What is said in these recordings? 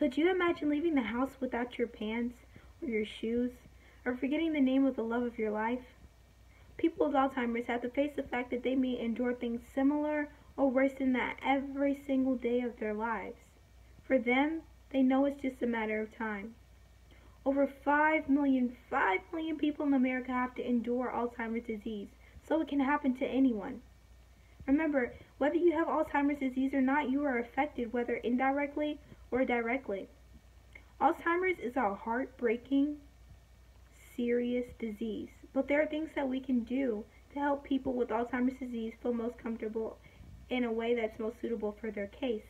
Could you imagine leaving the house without your pants or your shoes, or forgetting the name of the love of your life? People with Alzheimer's have to face the fact that they may endure things similar or worse than that every single day of their lives. For them, they know it's just a matter of time. Over 5 million people in America have to endure Alzheimer's disease, so it can happen to anyone. Remember, whether you have Alzheimer's disease or not, you are affected, whether indirectly or directly. Alzheimer's is a heartbreaking, serious disease, but there are things that we can do to help people with Alzheimer's disease feel most comfortable in a way that's most suitable for their case.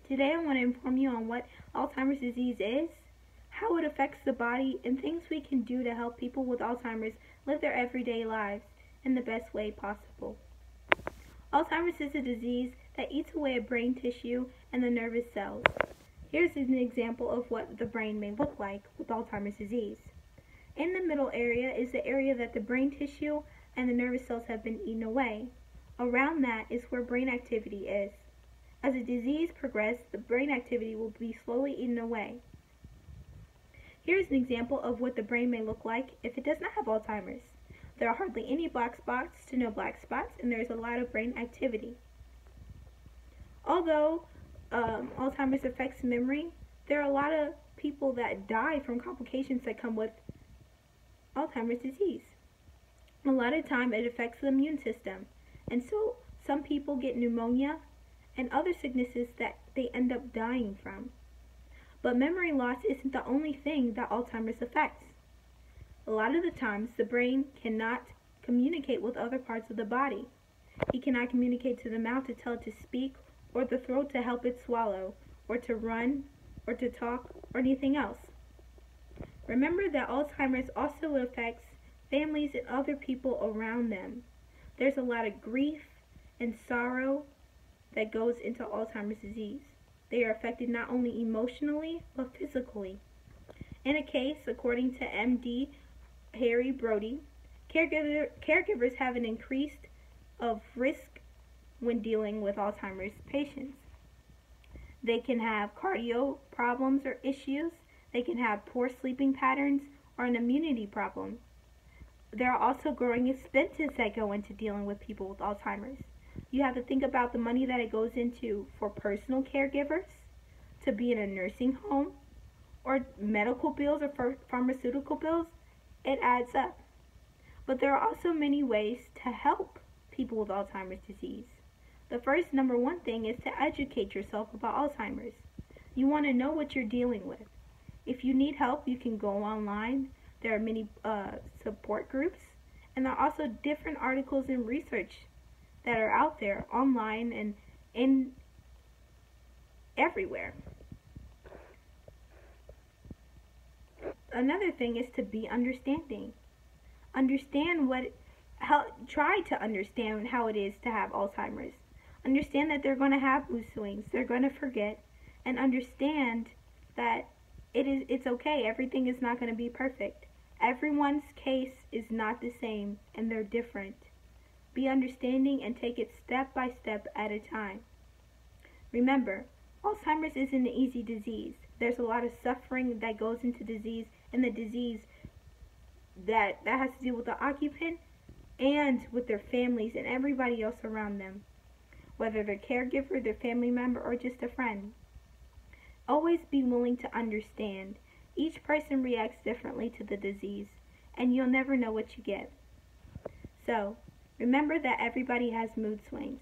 Today I want to inform you on what Alzheimer's disease is, how it affects the body, and things we can do to help people with Alzheimer's live their everyday lives in the best way possible. Alzheimer's is a disease that eats away at brain tissue and the nervous cells. Here's an example of what the brain may look like with Alzheimer's disease. In the middle area is the area that the brain tissue and the nervous cells have been eaten away. Around that is where brain activity is. As the disease progresses, the brain activity will be slowly eaten away. Here's an example of what the brain may look like if it does not have Alzheimer's. There are hardly any black spots to no black spots, and there is a lot of brain activity. Although Alzheimer's affects memory, there are a lot of people that die from complications that come with Alzheimer's disease. A lot of time it affects the immune system, and so some people get pneumonia and other sicknesses that they end up dying from. But memory loss isn't the only thing that Alzheimer's affects. A lot of the times the brain cannot communicate with other parts of the body. It cannot communicate to the mouth to tell it to speak, or the throat to help it swallow, or to run, or to talk, or anything else. Remember that Alzheimer's also affects families and other people around them. There's a lot of grief and sorrow that goes into Alzheimer's disease. They are affected not only emotionally, but physically. In a case, according to MD Harry Brody, caregivers have an increased of risk when dealing with Alzheimer's patients. They can have cardio problems or issues. They can have poor sleeping patterns or an immunity problem. There are also growing expenses that go into dealing with people with Alzheimer's. You have to think about the money that it goes into for personal caregivers, to be in a nursing home, or medical bills or pharmaceutical bills. It adds up. But there are also many ways to help people with Alzheimer's disease. The first number one thing is to educate yourself about Alzheimer's. You want to know what you're dealing with. If you need help, you can go online. There are many support groups, and there are also different articles and research that are out there online and in everywhere. Another thing is to be understanding. Try to understand how it is to have Alzheimer's. Understand that they're going to have mood swings, they're going to forget, and understand that it's okay. Everything is not going to be perfect. Everyone's case is not the same, and they're different. Be understanding and take it step by step at a time. Remember, Alzheimer's isn't an easy disease. There's a lot of suffering that goes into disease, and the disease that has to do with the occupant and with their families and everybody else around them, whether they're caregiver, their family member, or just a friend. Always be willing to understand. Each person reacts differently to the disease, and you'll never know what you get. So, remember that everybody has mood swings.